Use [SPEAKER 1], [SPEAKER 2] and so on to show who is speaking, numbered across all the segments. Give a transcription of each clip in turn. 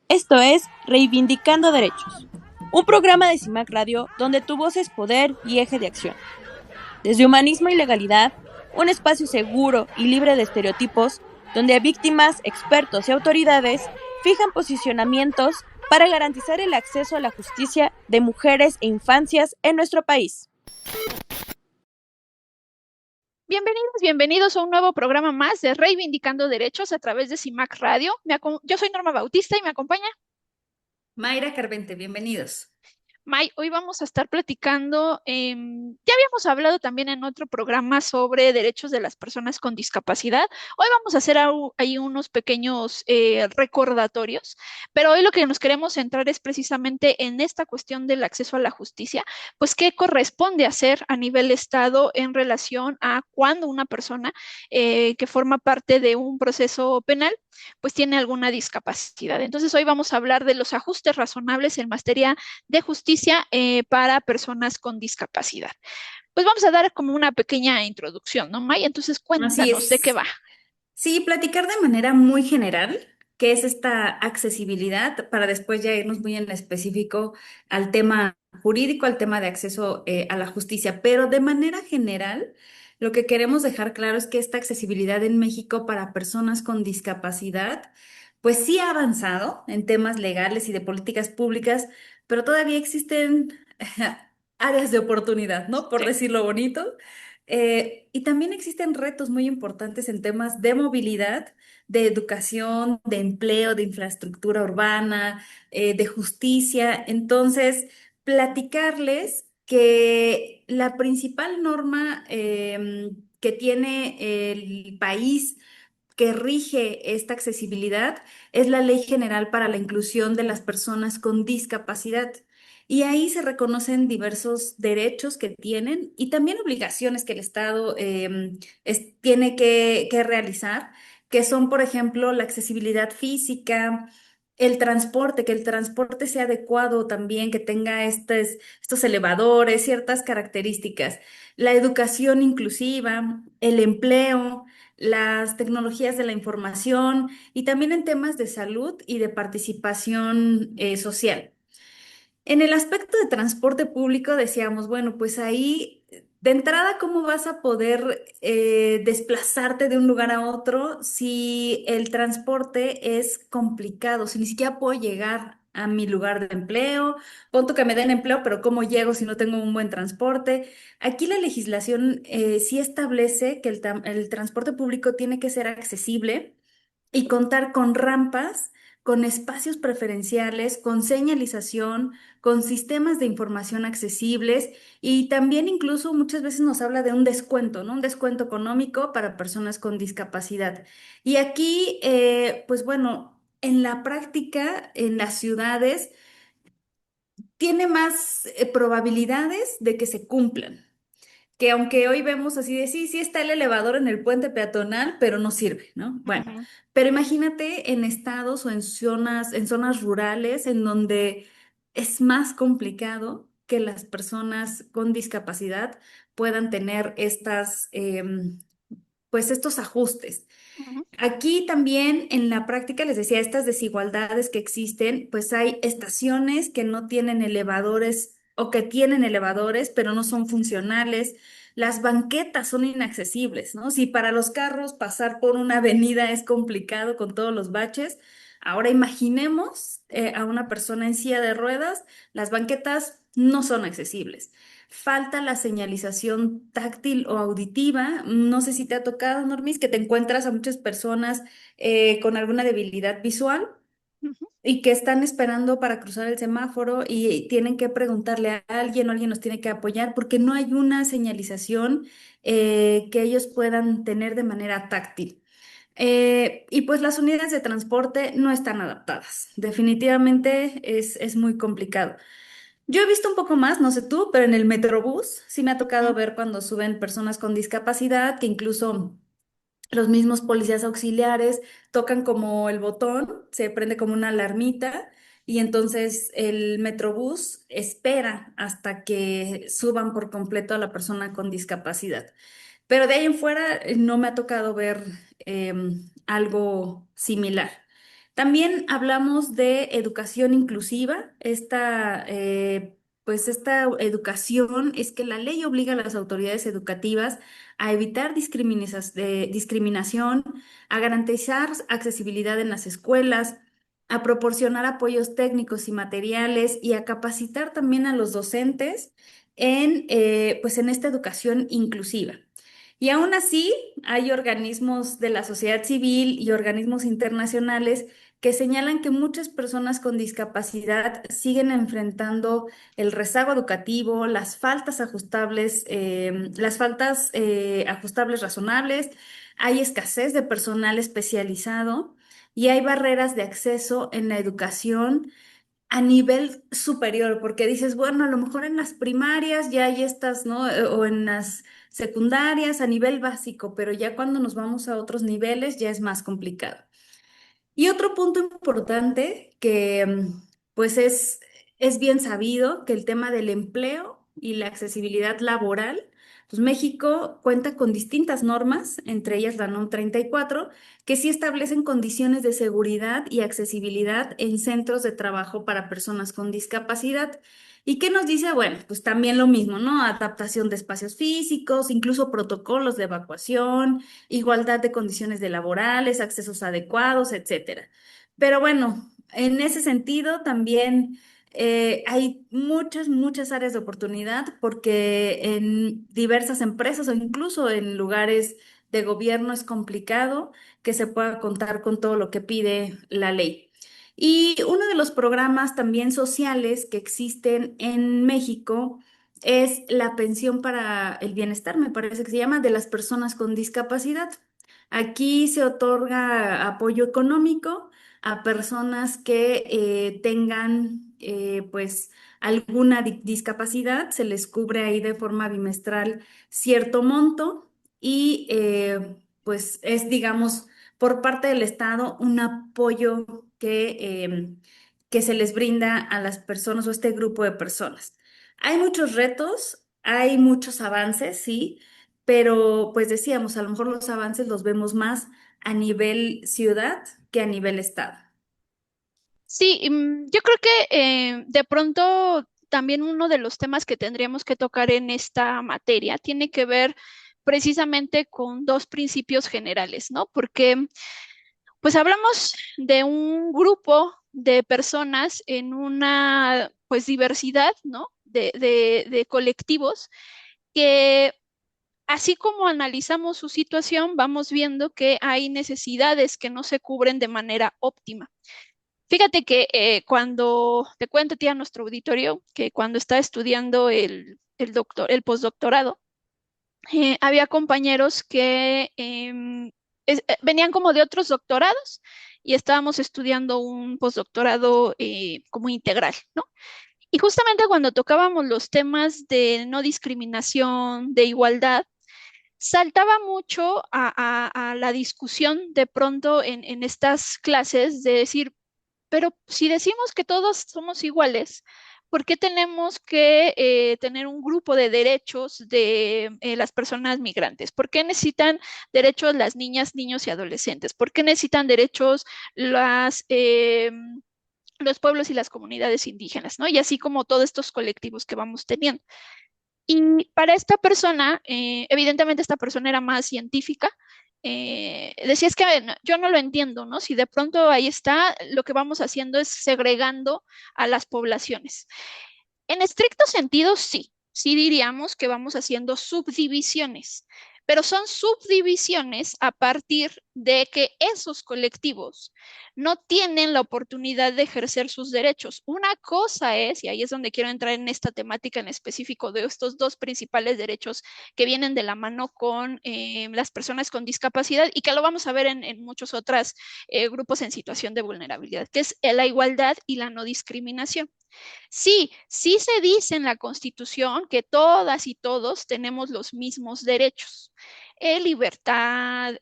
[SPEAKER 1] Esto es Reivindicando Derechos, un programa de CIMAC Radio donde tu voz es poder y eje de acción. Desde humanismo y legalidad, un espacio seguro y libre de estereotipos, donde víctimas, expertos y autoridades fijan posicionamientos para garantizar el acceso a la justicia de mujeres e infancias en nuestro país.
[SPEAKER 2] Bienvenidos a un nuevo programa más de Reivindicando Derechos a través de CIMAC Radio. Yo soy Norma Bautista y me acompaña
[SPEAKER 3] Mayra Carvente, bienvenidos.
[SPEAKER 2] May. Hoy vamos a estar platicando, ya habíamos hablado también en otro programa sobre derechos de las personas con discapacidad. Hoy vamos a hacer ahí unos pequeños recordatorios, pero hoy lo que nos queremos centrar es precisamente en esta cuestión del acceso a la justicia, pues qué corresponde hacer a nivel Estado en relación a cuando una persona que forma parte de un proceso penal pues tiene alguna discapacidad. Entonces hoy vamos a hablar de los ajustes razonables en materia de justicia para personas con discapacidad. Pues vamos a dar como una pequeña introducción, ¿no, May? Entonces
[SPEAKER 3] Así
[SPEAKER 2] cuéntanos de qué
[SPEAKER 3] es.
[SPEAKER 2] va.
[SPEAKER 3] Sí, platicar de manera muy general qué es esta accesibilidad para después ya irnos muy en específico al tema jurídico, al tema de acceso a la justicia. Pero de manera general, lo que queremos dejar claro es que esta accesibilidad en México para personas con discapacidad, pues sí ha avanzado en temas legales y de políticas públicas, pero todavía existen áreas de oportunidad, ¿no? Por
[SPEAKER 2] Sí.
[SPEAKER 3] decirlo bonito. Y también existen retos muy importantes en temas de movilidad, de educación, de empleo, de infraestructura urbana, de justicia. Entonces, platicarles que la principal norma que tiene el país que rige esta accesibilidad es la Ley General para la Inclusión de las Personas con Discapacidad. Y ahí se reconocen diversos derechos que tienen y también obligaciones que el Estado tiene que realizar, que son, por ejemplo, la accesibilidad física, el transporte, que el transporte sea adecuado también, que tenga estos elevadores, ciertas características, la educación inclusiva, el empleo, las tecnologías de la información y también en temas de salud y de participación social. En el aspecto de transporte público decíamos, bueno, pues ahí de entrada, ¿cómo vas a poder desplazarte de un lugar a otro si el transporte es complicado, si ni siquiera puedo llegar a mi lugar de empleo? Ponto que me den empleo, pero ¿cómo llego si no tengo un buen transporte? Aquí la legislación sí establece que el transporte público tiene que ser accesible y contar con rampas, con espacios preferenciales, con señalización, con sistemas de información accesibles y también incluso muchas veces nos habla de un descuento, ¿no? Un descuento económico para personas con discapacidad. Y aquí, pues bueno, en la práctica, en las ciudades, tiene más probabilidades de que se cumplan que aunque hoy vemos así de sí, sí está el elevador en el puente peatonal, pero no sirve, ¿no? Bueno,
[SPEAKER 2] Ujú.
[SPEAKER 3] pero imagínate en estados o en zonas rurales en donde es más complicado que las personas con discapacidad puedan tener pues estos ajustes.
[SPEAKER 2] Ujú.
[SPEAKER 3] Aquí también en la práctica les decía, estas desigualdades que existen, pues hay estaciones que no tienen elevadores o que tienen elevadores, pero no son funcionales. Las banquetas son inaccesibles, ¿no? Si para los carros pasar por una avenida es complicado con todos los baches, ahora imaginemos a una persona en silla de ruedas, las banquetas no son accesibles. Falta la señalización táctil o auditiva. No sé si te ha tocado, Normis, que te encuentras a muchas personas con alguna debilidad visual
[SPEAKER 2] Ujú.
[SPEAKER 3] y que están esperando para cruzar el semáforo y tienen que preguntarle a alguien o alguien nos tiene que apoyar porque no hay una señalización que ellos puedan tener de manera táctil. Y pues las unidades de transporte no están adaptadas. Definitivamente es muy complicado. Yo he visto un poco más, no sé tú, pero en el Metrobús sí me ha tocado
[SPEAKER 2] Ujú.
[SPEAKER 3] ver cuando suben personas con discapacidad, que incluso los mismos policías auxiliares tocan como el botón, se prende como una alarmita y entonces el Metrobús espera hasta que suban por completo a la persona con discapacidad. Pero de ahí en fuera no me ha tocado ver algo similar. También hablamos de educación inclusiva. Pues esta educación es que la ley obliga a las autoridades educativas a evitar discriminación, a garantizar accesibilidad en las escuelas, a proporcionar apoyos técnicos y materiales y a capacitar también a los docentes pues en esta educación inclusiva. Y aún así, hay organismos de la sociedad civil y organismos internacionales que señalan que muchas personas con discapacidad siguen enfrentando el rezago educativo, las faltas ajustables razonables, hay escasez de personal especializado y hay barreras de acceso en la educación a nivel superior, porque dices, bueno, a lo mejor en las primarias ya hay estas, ¿no? O en las secundarias a nivel básico, pero ya cuando nos vamos a otros niveles ya es más complicado. Y otro punto importante que pues es bien sabido que el tema del empleo y la accesibilidad laboral, pues México cuenta con distintas normas, entre ellas la NOM 34, que sí establecen condiciones de seguridad y accesibilidad en centros de trabajo para personas con discapacidad. ¿Y qué nos dice? Bueno, pues también lo mismo, ¿no? Adaptación de espacios físicos, incluso protocolos de evacuación, igualdad de condiciones de laborales, accesos adecuados, etcétera. Pero bueno, en ese sentido también hay muchas áreas de oportunidad porque en diversas empresas o incluso en lugares de gobierno es complicado que se pueda contar con todo lo que pide la ley. Y uno de los programas también sociales que existen en México es la pensión para el bienestar, me parece que se llama, de las personas con discapacidad. Aquí se otorga apoyo económico a personas que tengan pues alguna discapacidad, se les cubre ahí de forma bimestral cierto monto y pues es, digamos, por parte del Estado un apoyo que se les brinda a las personas o a este grupo de personas. Hay muchos retos, hay muchos avances, sí, pero pues decíamos, a lo mejor los avances los vemos más a nivel ciudad que a nivel estado.
[SPEAKER 2] Sí, yo creo que de pronto también uno de los temas que tendríamos que tocar en esta materia tiene que ver precisamente con dos principios generales, ¿no? Porque pues hablamos de un grupo de personas en una pues diversidad, ¿no? De colectivos que así como analizamos su situación, vamos viendo que hay necesidades que no se cubren de manera óptima. Fíjate que cuando te cuento, tía, nuestro auditorio, que cuando estaba estudiando el postdoctorado, había compañeros que venían como de otros doctorados y estábamos estudiando un postdoctorado como integral, ¿no? Y justamente cuando tocábamos los temas de no discriminación, de igualdad, saltaba mucho a la discusión de pronto en estas clases de decir, pero si decimos que todos somos iguales, ¿por qué tenemos que tener un grupo de derechos de las personas migrantes? ¿Por qué necesitan derechos las niñas, niños y adolescentes? ¿Por qué necesitan derechos los pueblos y las comunidades indígenas, ¿no? Y así como todos estos colectivos que vamos teniendo. Y para esta persona, evidentemente esta persona era más científica, decía es que yo no lo entiendo, ¿no? Si de pronto ahí está, lo que vamos haciendo es segregando a las poblaciones. En estricto sentido, sí, sí diríamos que vamos haciendo subdivisiones, pero son subdivisiones a partir de que esos colectivos no tienen la oportunidad de ejercer sus derechos. Una cosa es, y ahí es donde quiero entrar en esta temática en específico de estos dos principales derechos que vienen de la mano con las personas con discapacidad y que lo vamos a ver en muchos otros grupos en situación de vulnerabilidad, que es la igualdad y la no discriminación. Sí, sí se dice en la Constitución que todas y todos tenemos los mismos derechos. libertad,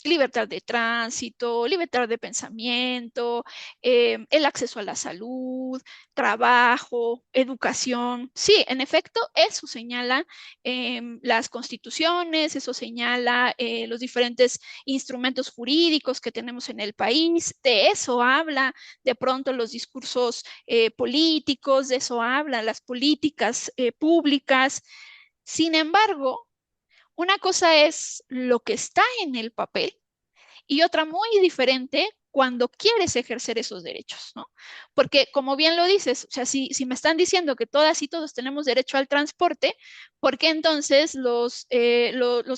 [SPEAKER 2] libertad de tránsito, libertad de pensamiento, el acceso a la salud, trabajo, educación. Sí, en efecto, eso señala las constituciones, eso señala los diferentes instrumentos jurídicos que tenemos en el país, de eso habla de pronto los discursos políticos, de eso hablan las políticas públicas. Sin embargo, una cosa es lo que está en el papel y otra muy diferente cuando quieres ejercer esos derechos, ¿no? Porque como bien lo dices, o sea, si me están diciendo que todas y todos tenemos derecho al transporte, ¿por qué entonces los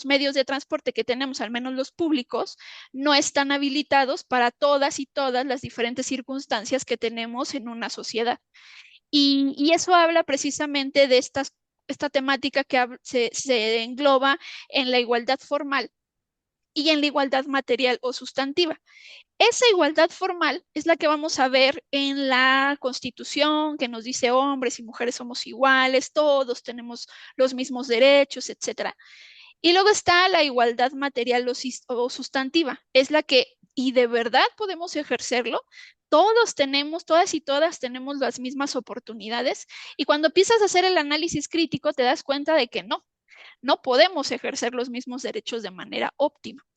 [SPEAKER 2] medios de transporte que tenemos, al menos los públicos, no están habilitados para todas y todas las diferentes circunstancias que tenemos en una sociedad? Y eso habla precisamente de esta temática que se engloba en la igualdad formal y en la igualdad material o sustantiva. Esa igualdad formal es la que vamos a ver en la Constitución, que nos dice hombres y mujeres somos iguales, todos tenemos los mismos derechos, etcétera. Y luego está la igualdad material o sustantiva, es la que, y de verdad podemos ejercerlo, todos tenemos, todas y todas tenemos las mismas oportunidades. Y cuando empiezas a hacer el análisis crítico, te das cuenta de que no podemos ejercer los mismos derechos de manera óptima.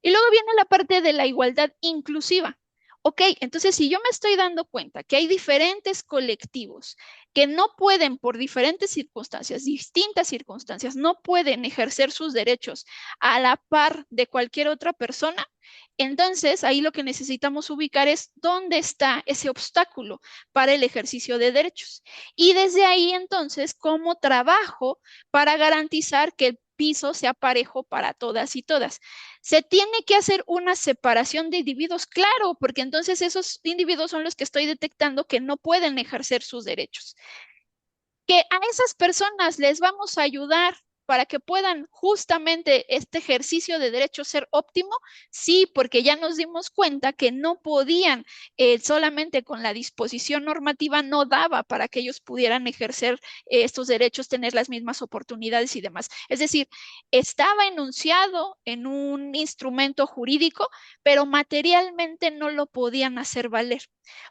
[SPEAKER 2] Y luego viene la parte de la igualdad inclusiva. Ok, entonces si yo me estoy dando cuenta que hay diferentes colectivos que no pueden por diferentes circunstancias, distintas circunstancias, no pueden ejercer sus derechos a la par de cualquier otra persona, entonces ahí lo que necesitamos ubicar es dónde está ese obstáculo para el ejercicio de derechos. Y desde ahí entonces, ¿cómo trabajo para garantizar que el piso sea parejo para todas y todas? Se tiene que hacer una separación de individuos, claro, porque entonces esos individuos son los que estoy detectando que no pueden ejercer sus derechos. Que a esas personas les vamos a ayudar para que puedan justamente este ejercicio de derecho ser óptimo, sí, porque ya nos dimos cuenta que no podían, solamente con la disposición normativa no daba para que ellos pudieran ejercer estos derechos, tener las mismas oportunidades y demás. Es decir, estaba enunciado en un instrumento jurídico, pero materialmente no lo podían hacer valer.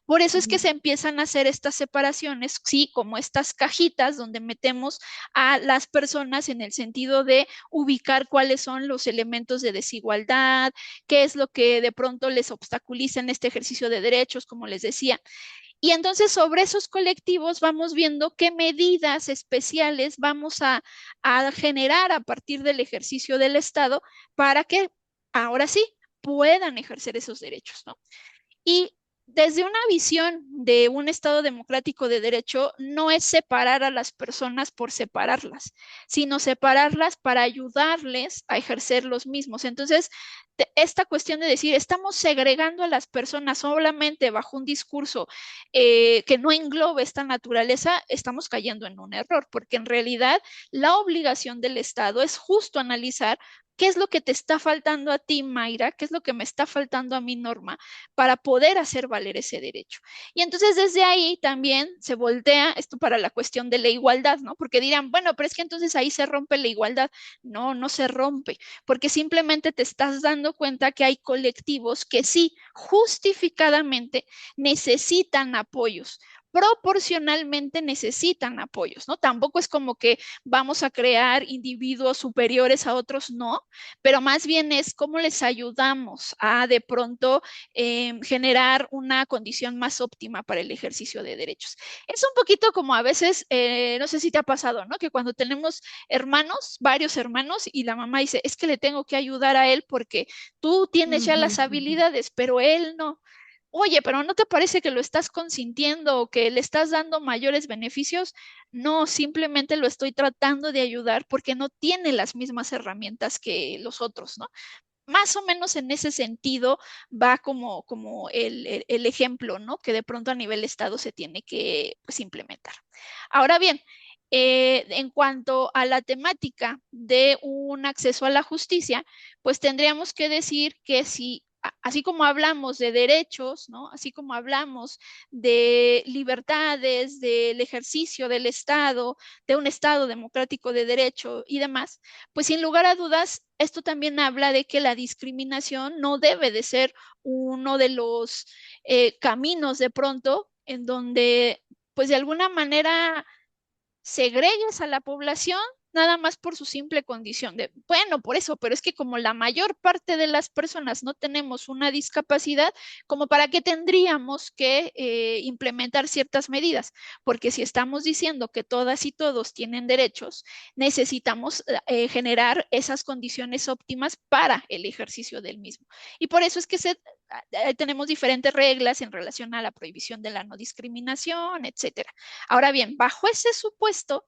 [SPEAKER 2] Por eso es que se empiezan a hacer estas separaciones, sí, como estas cajitas donde metemos a las personas en el sentido de ubicar cuáles son los elementos de desigualdad, qué es lo que de pronto les obstaculiza en este ejercicio de derechos, como les decía. Y entonces sobre esos colectivos vamos viendo qué medidas especiales vamos a generar a partir del ejercicio del Estado para que ahora sí puedan ejercer esos derechos, ¿no? Y desde una visión de un Estado democrático de derecho, no es separar a las personas por separarlas, sino separarlas para ayudarles a ejercer los mismos. Entonces, esta cuestión de decir, estamos segregando a las personas solamente bajo un discurso que no englobe esta naturaleza, estamos cayendo en un error, porque en realidad la obligación del Estado es justo analizar qué es lo que te está faltando a ti, Mayra, qué es lo que me está faltando a mi Norma para poder hacer valer ese derecho. Y entonces desde ahí también se voltea esto para la cuestión de la igualdad, ¿no? Porque dirán, bueno, pero es que entonces ahí se rompe la igualdad. No, no se rompe, porque simplemente te estás dando cuenta que hay colectivos que sí, justificadamente necesitan apoyos, proporcionalmente necesitan apoyos, ¿no? Tampoco es como que vamos a crear individuos superiores a otros, no, pero más bien es cómo les ayudamos a de pronto generar una condición más óptima para el ejercicio de derechos. Es un poquito como a veces, no sé si te ha pasado, ¿no? Que cuando tenemos hermanos, varios hermanos, y la mamá dice, es que le tengo que ayudar a él porque tú tienes ya
[SPEAKER 3] Ujú,
[SPEAKER 2] las habilidades, pero él no. Oye, pero ¿no te parece que lo estás consintiendo o que le estás dando mayores beneficios? No, simplemente lo estoy tratando de ayudar porque no tiene las mismas herramientas que los otros, ¿no? Más o menos en ese sentido va como el ejemplo, ¿no? Que de pronto a nivel Estado se tiene que pues, implementar. Ahora bien, en cuanto a la temática de un acceso a la justicia, pues tendríamos que decir que si así como hablamos de derechos, ¿no? Así como hablamos de libertades, del ejercicio del Estado, de un Estado democrático de derecho y demás, pues sin lugar a dudas, esto también habla de que la discriminación no debe de ser uno de los caminos de pronto en donde, pues de alguna manera, segregues a la población nada más por su simple condición de, bueno, por eso, pero es que como la mayor parte de las personas no tenemos una discapacidad, como para qué tendríamos que implementar ciertas medidas, porque si estamos diciendo que todas y todos tienen derechos, necesitamos generar esas condiciones óptimas para el ejercicio del mismo. Y por eso es que tenemos diferentes reglas en relación a la prohibición de la no discriminación, etcétera. Ahora bien, bajo ese supuesto,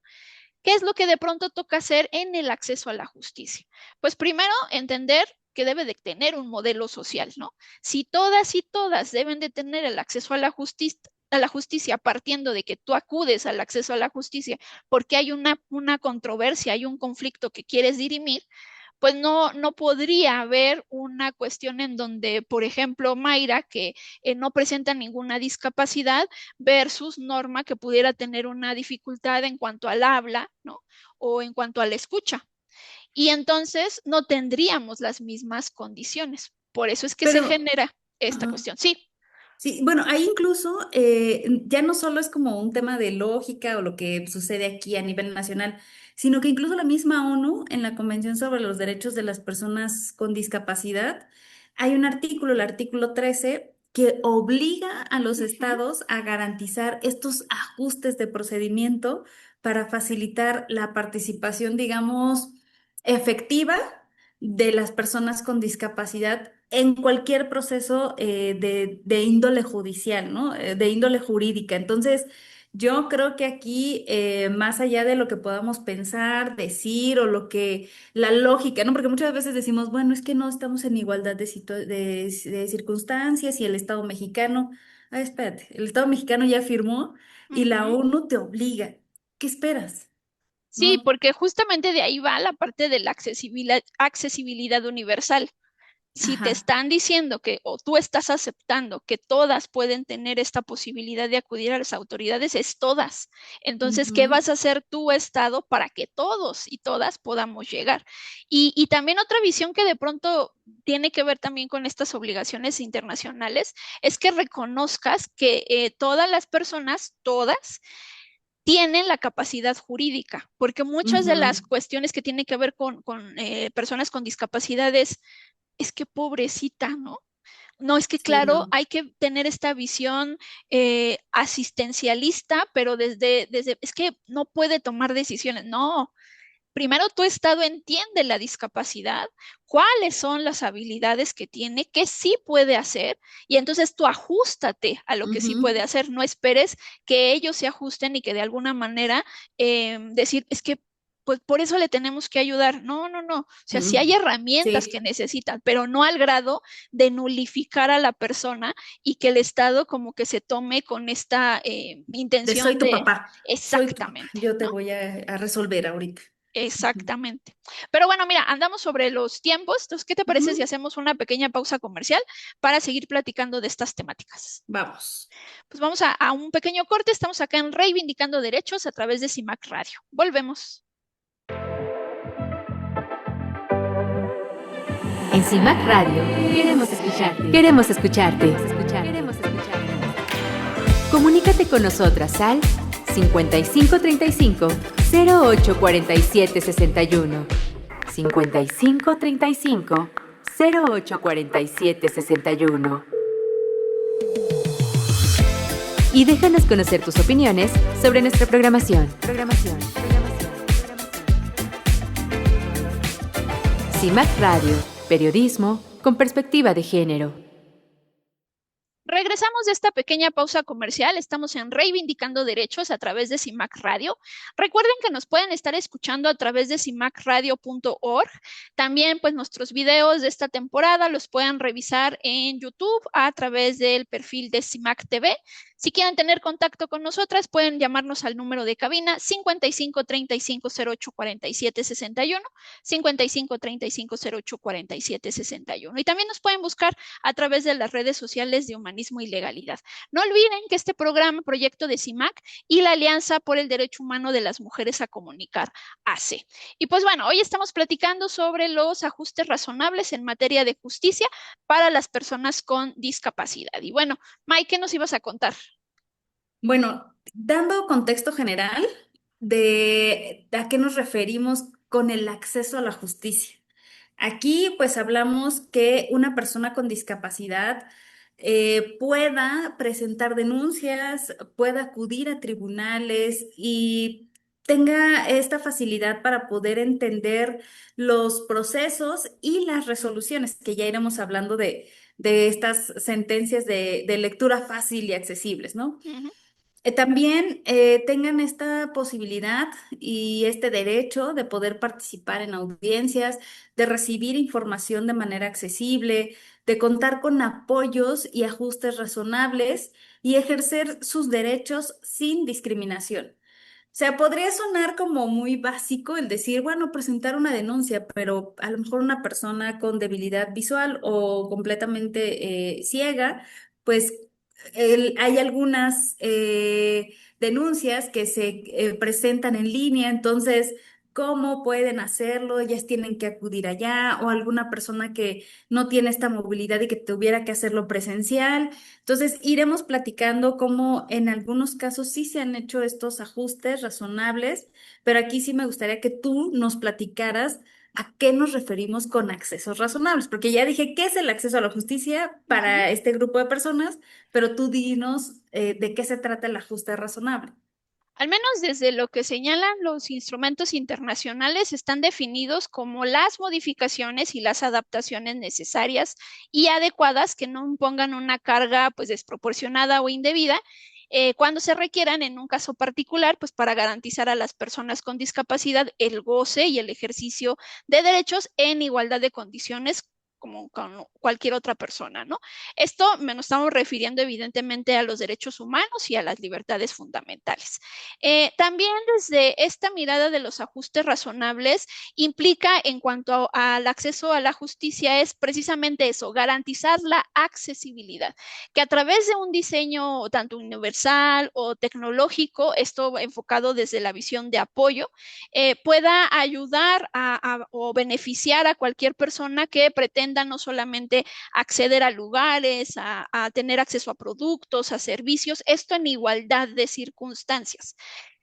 [SPEAKER 2] ¿qué es lo que de pronto toca hacer en el acceso a la justicia? Pues primero, entender que debe de tener un modelo social, ¿no? Si todas y todas deben de tener el acceso a la justicia partiendo de que tú acudes al acceso a la justicia porque hay una controversia, hay un conflicto que quieres dirimir, pues no podría haber una cuestión en donde, por ejemplo, Mayra, que no presenta ninguna discapacidad, versus Norma, que pudiera tener una dificultad en cuanto al habla, ¿no? O en cuanto a la escucha. Y entonces no tendríamos las mismas condiciones. Por eso es que se
[SPEAKER 3] Pero,
[SPEAKER 2] genera esta
[SPEAKER 3] ajá.
[SPEAKER 2] cuestión. Sí.
[SPEAKER 3] Sí, bueno, ahí incluso ya no solo es como un tema de lógica o lo que sucede aquí a nivel nacional, sino que incluso la misma ONU en la Convención sobre los Derechos de las Personas con Discapacidad, hay un artículo, el artículo 13, que obliga a los
[SPEAKER 2] Ujú.
[SPEAKER 3] estados a garantizar estos ajustes de procedimiento para facilitar la participación, digamos, efectiva de las personas con discapacidad en cualquier proceso de índole judicial, ¿no? De índole jurídica. Entonces, yo creo que aquí, más allá de lo que podamos pensar, decir o lo que, la lógica, ¿no? Porque muchas veces decimos, bueno, es que no estamos en igualdad de circunstancias y el Estado mexicano, espérate, el Estado mexicano ya firmó y la
[SPEAKER 2] Ujú.
[SPEAKER 3] ONU te obliga. ¿Qué esperas?
[SPEAKER 2] Sí,
[SPEAKER 3] ¿No?
[SPEAKER 2] porque justamente de ahí va la parte de la accesibilidad universal. Si te
[SPEAKER 3] Ajá.
[SPEAKER 2] están diciendo que, o tú estás aceptando que todas pueden tener esta posibilidad de acudir a las autoridades, es todas. Entonces, ¿qué
[SPEAKER 3] Ujú,
[SPEAKER 2] vas a hacer tu Estado para que todos y todas podamos llegar? Y también otra visión que de pronto tiene que ver también con estas obligaciones internacionales es que reconozcas que todas las personas, todas, tienen la capacidad jurídica, porque muchas de las
[SPEAKER 3] ujú,
[SPEAKER 2] cuestiones que tienen que ver con personas con discapacidades es que pobrecita, ¿no? No, es que
[SPEAKER 3] sí,
[SPEAKER 2] claro,
[SPEAKER 3] no.
[SPEAKER 2] hay que tener esta visión asistencialista, pero es que no puede tomar decisiones. No, primero tu estado entiende la discapacidad, cuáles son las habilidades que tiene, qué sí puede hacer, y entonces tú ajustate a lo que sí
[SPEAKER 3] Ujú,
[SPEAKER 2] puede hacer. No esperes que ellos se ajusten y que de alguna manera decir, es que pues por eso le tenemos que ayudar. No, no, no. O sea, sí hay
[SPEAKER 3] ujú.
[SPEAKER 2] herramientas que
[SPEAKER 3] Sí,
[SPEAKER 2] necesitan, pero no al grado de nulificar a la persona y que el Estado como que se tome con esta
[SPEAKER 3] de
[SPEAKER 2] intención
[SPEAKER 3] soy tu
[SPEAKER 2] de
[SPEAKER 3] papá, soy tu papá,
[SPEAKER 2] exactamente,
[SPEAKER 3] yo te
[SPEAKER 2] ¿no?
[SPEAKER 3] voy a resolver ahorita. Ujú.
[SPEAKER 2] Exactamente. Pero bueno, mira, andamos sobre los tiempos. Entonces, ¿qué te parece si
[SPEAKER 3] Ujú.
[SPEAKER 2] hacemos una pequeña pausa comercial para seguir platicando de estas temáticas?
[SPEAKER 3] Vamos.
[SPEAKER 2] Pues vamos a un pequeño corte. Estamos acá en Reivindicando Derechos a través de CIMAC Radio. Volvemos.
[SPEAKER 4] En CIMAC Radio queremos escucharte. Queremos escucharte. Queremos escucharte. Comunícate con nosotras al 5535 0847 61. 5535 0847 61. Y déjanos conocer tus opiniones sobre nuestra programación. CIMAC Radio, periodismo con perspectiva de género.
[SPEAKER 2] Regresamos de esta pequeña pausa comercial. Estamos en Reivindicando Derechos a través de CIMAC Radio. Recuerden que nos pueden estar escuchando a través de cimacradio.org. También, pues, nuestros videos de esta temporada los pueden revisar en YouTube a través del perfil de CIMAC TV. Si quieren tener contacto con nosotras, pueden llamarnos al número de cabina 55 35 08 47 61, 55 35 08 47 61. Y también nos pueden buscar a través de las redes sociales de Humanismo y Legalidad. No olviden que este programa, proyecto de CIMAC y la Alianza por el Derecho Humano de las Mujeres a Comunicar, AC. Y pues bueno, hoy estamos platicando sobre los ajustes razonables en materia de justicia para las personas con discapacidad. Y bueno, Mike, ¿qué nos ibas a contar?
[SPEAKER 3] Bueno, dando contexto general de a qué nos referimos con el acceso a la justicia. Aquí pues hablamos que una persona con discapacidad pueda presentar denuncias, pueda acudir a tribunales y tenga esta facilidad para poder entender los procesos y las resoluciones, que ya iremos hablando de estas sentencias de lectura fácil y accesibles, ¿no?
[SPEAKER 2] Ujú.
[SPEAKER 3] También tengan esta posibilidad y este derecho de poder participar en audiencias, de recibir información de manera accesible, de contar con apoyos y ajustes razonables y ejercer sus derechos sin discriminación. O sea, podría sonar como muy básico el decir, bueno, presentar una denuncia, pero a lo mejor una persona con debilidad visual o completamente ciega, pues hay algunas denuncias que se presentan en línea, entonces, ¿cómo pueden hacerlo? Ellas tienen que acudir allá o alguna persona que no tiene esta movilidad y que tuviera que hacerlo presencial. Entonces, iremos platicando cómo en algunos casos sí se han hecho estos ajustes razonables, pero aquí sí me gustaría que tú nos platicaras a qué nos referimos con accesos razonables, porque ya dije qué es el acceso a la justicia
[SPEAKER 2] Ujú.
[SPEAKER 3] para este grupo de personas, pero tú dinos de qué se trata el ajuste razonable.
[SPEAKER 2] Al menos desde lo que señalan los instrumentos internacionales, están definidos como las modificaciones y las adaptaciones necesarias y adecuadas que no impongan una carga pues desproporcionada o indebida cuando se requieran en un caso particular, pues para garantizar a las personas con discapacidad el goce y el ejercicio de derechos en igualdad de condiciones como con cualquier otra persona, ¿no? Esto nos estamos refiriendo evidentemente a los derechos humanos y a las libertades fundamentales. También desde esta mirada de los ajustes razonables implica en cuanto al acceso a la justicia es precisamente eso, garantizar la accesibilidad, que a través de un diseño tanto universal o tecnológico, esto enfocado desde la visión de apoyo, pueda ayudar o beneficiar a cualquier persona que pretenda no solamente acceder a lugares, a tener acceso a productos, a servicios, esto en igualdad de circunstancias.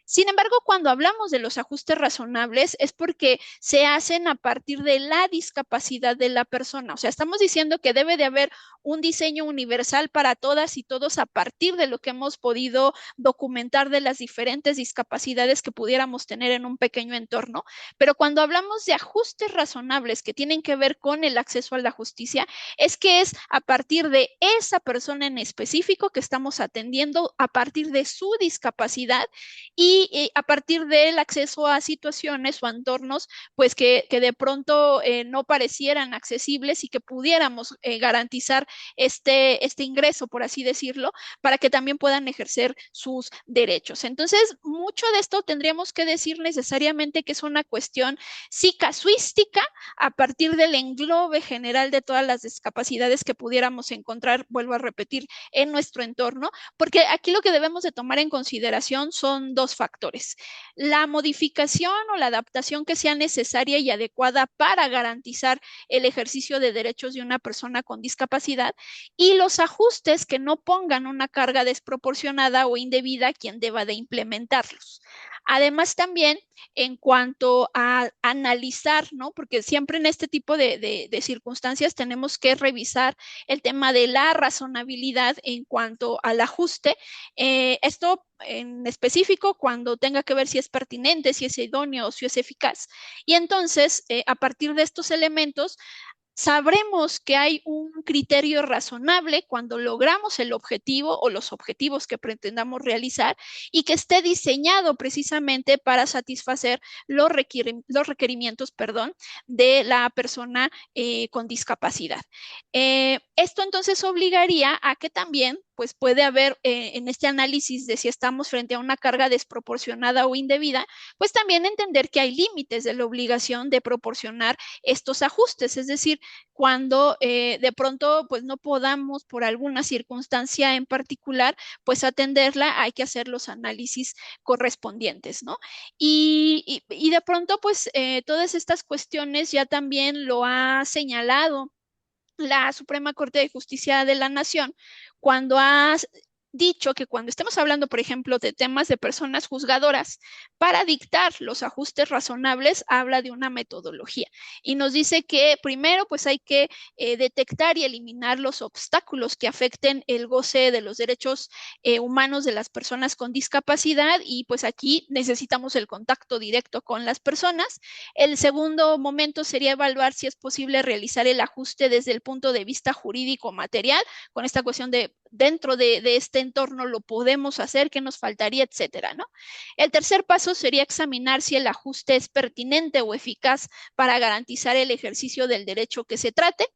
[SPEAKER 2] Sin embargo, cuando hablamos de los ajustes razonables es porque se hacen a partir de la discapacidad de la persona. O sea, estamos diciendo que debe de haber un diseño universal para todas y todos a partir de lo que hemos podido documentar de las diferentes discapacidades que pudiéramos tener en un pequeño entorno. Pero cuando hablamos de ajustes razonables que tienen que ver con el acceso a la justicia, es que es a partir de esa persona en específico que estamos atendiendo, a partir de su discapacidad y a partir del acceso a situaciones o entornos, pues que de pronto no parecieran accesibles y que pudiéramos garantizar este ingreso, por así decirlo, para que también puedan ejercer sus derechos. Entonces, mucho de esto tendríamos que decir necesariamente que es una cuestión sí casuística a partir del englobe general de todas las discapacidades que pudiéramos encontrar, vuelvo a repetir, en nuestro entorno, porque aquí lo que debemos de tomar en consideración son dos factores. La modificación o la adaptación que sea necesaria y adecuada para garantizar el ejercicio de derechos de una persona con discapacidad y los ajustes que no pongan una carga desproporcionada o indebida a quien deba de implementarlos. Además, también en cuanto a analizar, ¿no? Porque siempre en este tipo de circunstancias tenemos que revisar el tema de la razonabilidad en cuanto al ajuste. Esto en específico cuando tenga que ver si es pertinente, si es idóneo o si es eficaz. Y entonces, a partir de estos elementos, sabremos que hay un criterio razonable cuando logramos el objetivo o los objetivos que pretendamos realizar y que esté diseñado precisamente para satisfacer los requerimientos, perdón, de la persona con discapacidad. Esto entonces obligaría a que también pues puede haber en este análisis de si estamos frente a una carga desproporcionada o indebida, pues también entender que hay límites de la obligación de proporcionar estos ajustes, es decir, cuando de pronto pues no podamos por alguna circunstancia en particular pues atenderla, hay que hacer los análisis correspondientes, ¿no? Y de pronto pues todas estas cuestiones ya también lo ha señalado la Suprema Corte de Justicia de la Nación cuando ha dicho que cuando estemos hablando, por ejemplo, de temas de personas juzgadoras, para dictar los ajustes razonables, habla de una metodología y nos dice que primero, pues hay que detectar y eliminar los obstáculos que afecten el goce de los derechos humanos de las personas con discapacidad y pues aquí necesitamos el contacto directo con las personas. El segundo momento sería evaluar si es posible realizar el ajuste desde el punto de vista jurídico material, con esta cuestión de dentro de este entorno lo podemos hacer, qué nos faltaría, etcétera, ¿no? El tercer paso sería examinar si el ajuste es pertinente o eficaz para garantizar el ejercicio del derecho que se trate.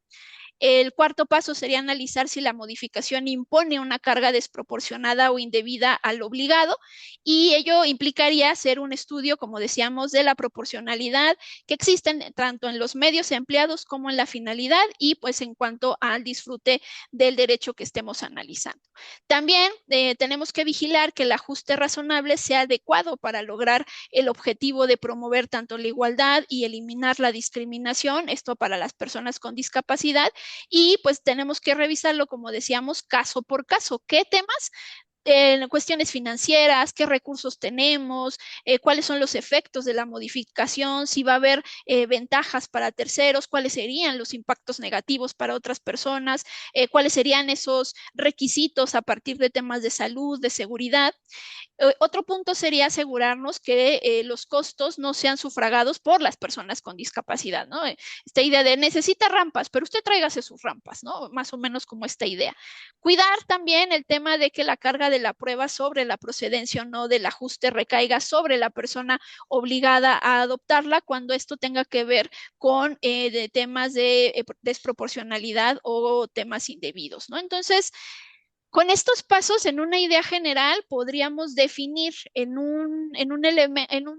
[SPEAKER 2] El cuarto paso sería analizar si la modificación impone una carga desproporcionada o indebida al obligado y ello implicaría hacer un estudio, como decíamos, de la proporcionalidad que existen tanto en los medios empleados como en la finalidad y pues en cuanto al disfrute del derecho que estemos analizando. También tenemos que vigilar que el ajuste razonable sea adecuado para lograr el objetivo de promover tanto la igualdad y eliminar la discriminación, esto para las personas con discapacidad, y pues tenemos que revisarlo, como decíamos, caso por caso. ¿Qué temas? Cuestiones financieras, qué recursos tenemos, cuáles son los efectos de la modificación, si va a haber ventajas para terceros, cuáles serían los impactos negativos para otras personas, cuáles serían esos requisitos a partir de temas de salud, de seguridad. Otro punto sería asegurarnos que los costos no sean sufragados por las personas con discapacidad, ¿no? Esta idea de necesita rampas, pero usted tráigase sus rampas, ¿no? Más o menos como esta idea. Cuidar también el tema de que la carga de la prueba sobre la procedencia o no del ajuste recaiga sobre la persona obligada a adoptarla cuando esto tenga que ver con de temas de desproporcionalidad o temas indebidos, ¿no? Entonces, con estos pasos, en una idea general, podríamos definir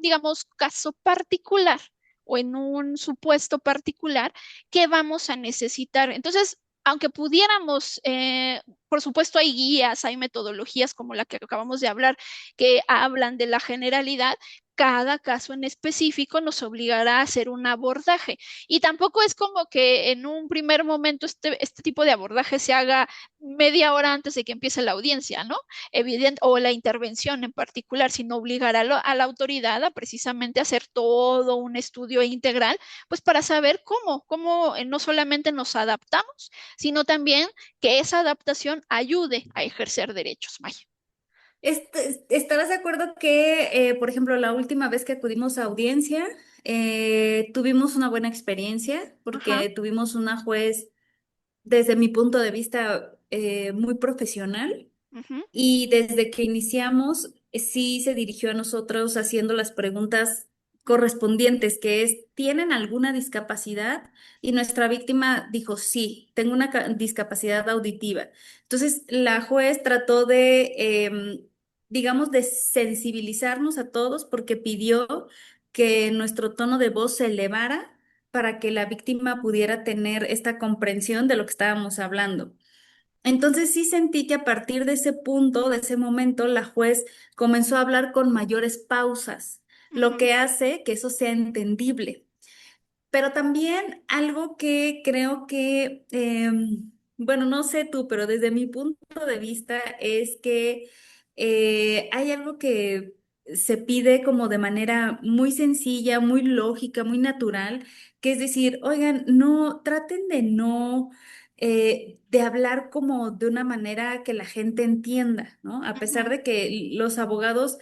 [SPEAKER 2] digamos, caso particular o en un supuesto particular que vamos a necesitar. Entonces, aunque pudiéramos, por supuesto, hay guías, hay metodologías como la que acabamos de hablar que hablan de la generalidad, cada caso en específico nos obligará a hacer un abordaje. Y tampoco es como que en un primer momento este tipo de abordaje se haga media hora antes de que empiece la audiencia, ¿no? Evidente, o la intervención en particular, sino obligar a la autoridad a precisamente hacer todo un estudio integral, pues para saber cómo no solamente nos adaptamos, sino también que esa adaptación ayude a ejercer derechos, Maya.
[SPEAKER 3] ¿Estarás de acuerdo que, por ejemplo, la última vez que acudimos a audiencia, tuvimos una buena experiencia
[SPEAKER 2] Ajá.
[SPEAKER 3] porque tuvimos una juez, desde mi punto de vista, muy profesional?
[SPEAKER 2] Ujú,
[SPEAKER 3] Y desde que iniciamos, sí se dirigió a nosotros haciendo las preguntas correspondientes, que es, ¿tienen alguna discapacidad? Y nuestra víctima dijo, sí, tengo una discapacidad auditiva. Entonces, la juez trató de, digamos, de sensibilizarnos a todos porque pidió que nuestro tono de voz se elevara para que la víctima pudiera tener esta comprensión de lo que estábamos hablando. Entonces sí sentí que a partir de ese punto, de ese momento, la juez comenzó a hablar con mayores pausas, lo
[SPEAKER 2] ujú,
[SPEAKER 3] que hace que eso sea entendible. Pero también algo que creo que, bueno, no sé tú, pero desde mi punto de vista es que hay algo que se pide como de manera muy sencilla, muy lógica, muy natural, que es decir, oigan, no, traten de no, de hablar como de una manera que la gente entienda, ¿no? A pesar
[SPEAKER 2] ujú,
[SPEAKER 3] de que los abogados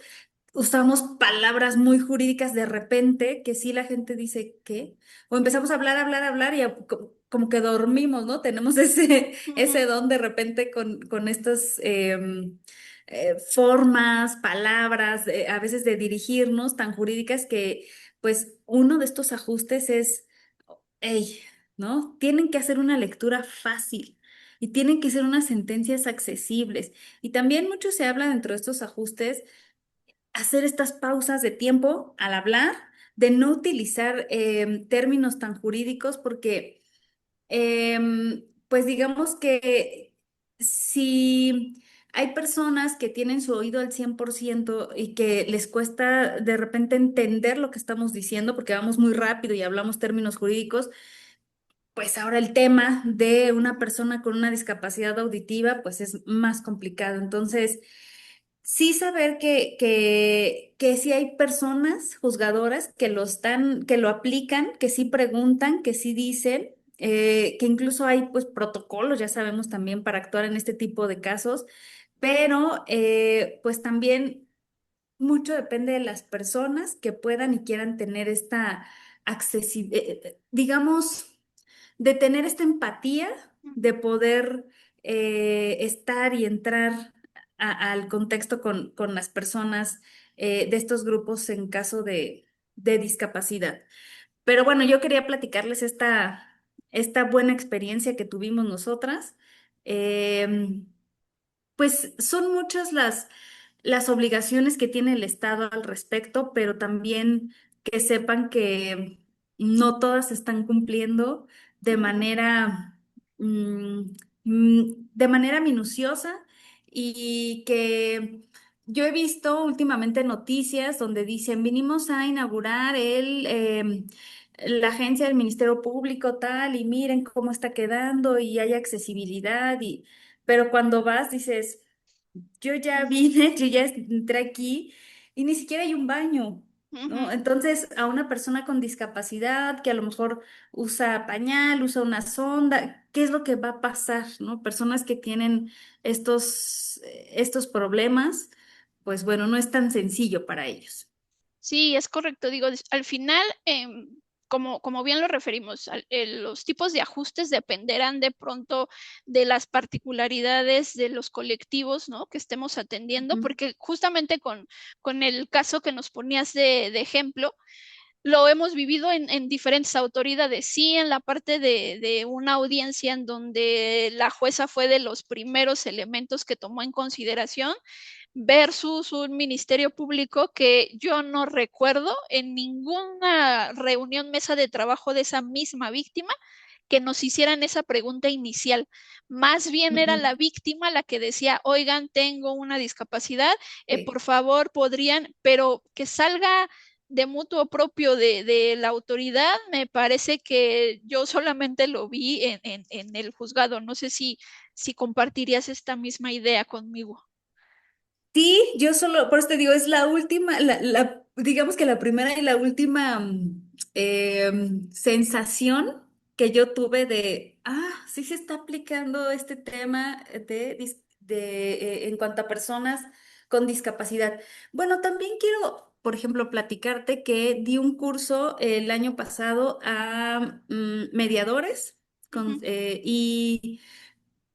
[SPEAKER 3] usamos palabras muy jurídicas de repente que sí la gente dice, ¿qué? O empezamos a hablar, hablar, hablar y como que dormimos, ¿no? Tenemos ese
[SPEAKER 2] ujú,
[SPEAKER 3] don de repente con estas formas, palabras, a veces de dirigirnos tan jurídicas que pues uno de estos ajustes es, hey, ¿no? Tienen que hacer una lectura fácil. y tienen que ser unas sentencias accesibles. Y también mucho se habla dentro de estos ajustes, hacer estas pausas de tiempo al hablar, de no utilizar términos tan jurídicos, porque pues digamos que si hay personas que tienen su oído al 100% y que les cuesta de repente entender lo que estamos diciendo porque vamos muy rápido y hablamos términos jurídicos, pues ahora el tema de una persona con una discapacidad auditiva pues es más complicado. Entonces, sí saber que sí hay personas juzgadoras que lo están, que lo aplican, que sí preguntan, que sí dicen, que incluso hay pues protocolos, ya sabemos también, para actuar en este tipo de casos, pero pues también mucho depende de las personas que puedan y quieran tener esta accesibilidad, digamos, de tener esta empatía, de poder estar y entrar al contexto con las personas de estos grupos en caso de discapacidad. Pero bueno, yo quería platicarles esta buena experiencia que tuvimos nosotras. Em, pues son muchas las obligaciones que tiene el Estado al respecto, pero también que sepan que no todas se están cumpliendo de manera, mm, de manera minuciosa, y que yo he visto últimamente noticias donde dicen, vinimos a inaugurar la agencia del Ministerio Público tal y miren cómo está quedando y hay accesibilidad, pero cuando vas dices, yo ya
[SPEAKER 2] Ujú,
[SPEAKER 3] vine, yo ya entré aquí y ni siquiera hay un baño, ¿no?
[SPEAKER 2] ujú.
[SPEAKER 3] Entonces, a una persona con discapacidad que a lo mejor usa pañal, usa una sonda, ¿qué es lo que va a pasar, ¿no? Personas que tienen estos problemas, pues bueno, no es tan sencillo para ellos.
[SPEAKER 2] Sí, es correcto. Digo, al final, como bien lo referimos, los tipos de ajustes dependerán de pronto de las particularidades de los colectivos, ¿no? Que estemos atendiendo,
[SPEAKER 3] Ujú.
[SPEAKER 2] porque justamente con el caso que nos ponías de ejemplo, lo hemos vivido en diferentes autoridades. Sí, en la parte de una audiencia en donde la jueza fue de los primeros elementos que tomó en consideración versus un ministerio público que yo no recuerdo en ninguna reunión, mesa de trabajo de esa misma víctima que nos hicieran esa pregunta inicial. Más bien era
[SPEAKER 3] Ujú.
[SPEAKER 2] la víctima la que decía, oigan, tengo una discapacidad,
[SPEAKER 3] Sí.
[SPEAKER 2] por favor, podrían, pero que salga de mutuo propio de la autoridad, me parece que yo solamente lo vi en el juzgado. No sé si compartirías esta misma idea conmigo.
[SPEAKER 3] Sí, yo solo, por eso te digo, es la última, digamos que la primera y la última sensación que yo tuve sí se está aplicando este tema en cuanto a personas con discapacidad. Bueno, también quiero, por ejemplo, platicarte que di un curso el año pasado a mediadores
[SPEAKER 2] Ujú,
[SPEAKER 3] y